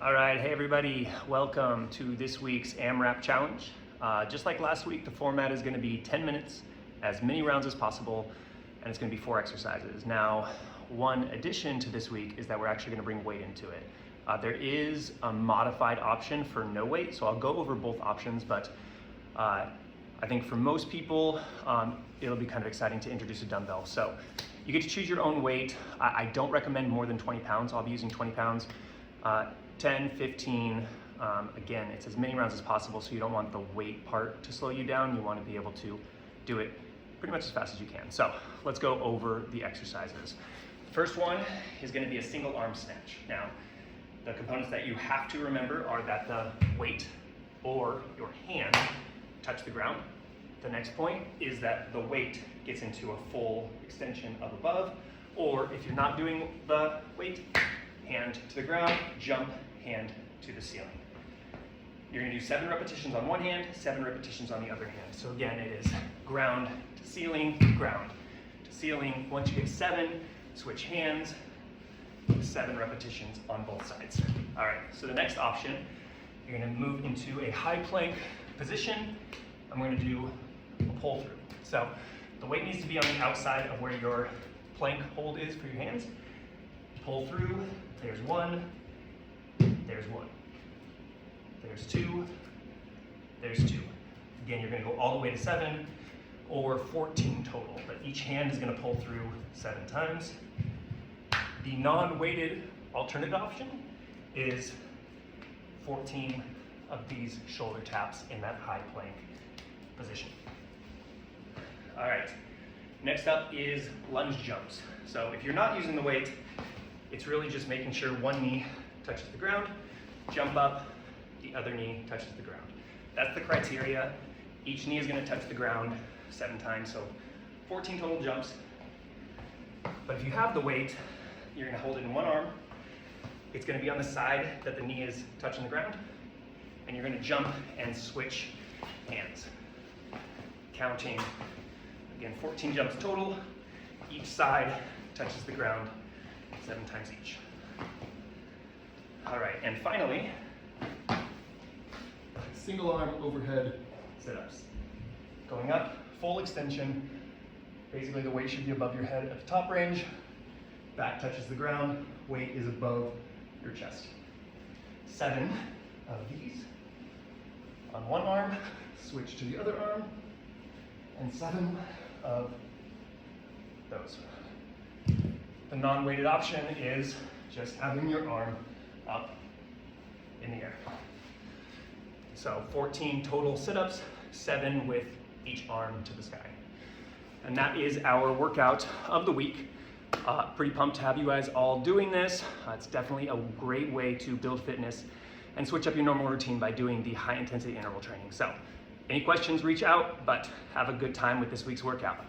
All right, hey everybody, welcome to this week's AMRAP challenge. Just like last week, the format is going to be 10 minutes, as many rounds as possible, and it's going to be 4 exercises. Now, one addition to this week is that we're actually going to bring weight into it. There is a modified option for no weight, so I'll go over both options, but I think for most people, it'll be kind of exciting to introduce a dumbbell. So you get to choose your own weight. I don't recommend more than 20 pounds. I'll be using 20 pounds. 10, 15, again, it's as many rounds as possible, so you don't want the weight part to slow you down. You want to be able to do it pretty much as fast as you can. So let's go over the exercises. First one is going to be a single arm snatch. Now, the components that you have to remember are that the weight or your hand touch the ground. The next point is that the weight gets into a full extension of above, or if you're not doing the weight, hand to the ground, jump, hand to the ceiling. You're going to do 7 repetitions on one hand, 7 repetitions on the other hand. So again, it is ground to ceiling, ground to ceiling. Once you get 7, switch hands, 7 repetitions on both sides. All right, so the next option, you're going to move into a high plank position. I'm going to do a pull through. So the weight needs to be on the outside of where your plank hold is for your hands. Pull through, there's 1, there's 1, there's 2, there's 2. Again, you're going to go all the way to 7 or 14 total, but each hand is going to pull through 7 times. The non-weighted alternate option is 14 of these shoulder taps in that high plank position. All right, next up is lunge jumps. So if you're not using the weight, it's really just making sure one knee touches the ground, jump up, the other knee touches the ground. That's the criteria. Each knee is going to touch the ground 7 times, so 14 total jumps. But if you have the weight, you're going to hold it in one arm. It's going to be on the side that the knee is touching the ground, and you're going to jump and switch hands. Counting, again, 14 jumps total. Each side touches the ground 7 times each. All right, and finally, single arm overhead sit-ups. Going up, full extension. Basically the weight should be above your head at the top range. Back touches the ground, weight is above your chest. 7 of these on one arm, switch to the other arm, and 7 of those. The non-weighted option is just having your arm up in the air. So 14 total sit-ups, 7 with each arm to the sky. And that is our workout of the week. Pretty pumped to have you guys all doing this. It's definitely a great way to build fitness and switch up your normal routine by doing the high intensity interval training. So any questions, reach out, but have a good time with this week's workout.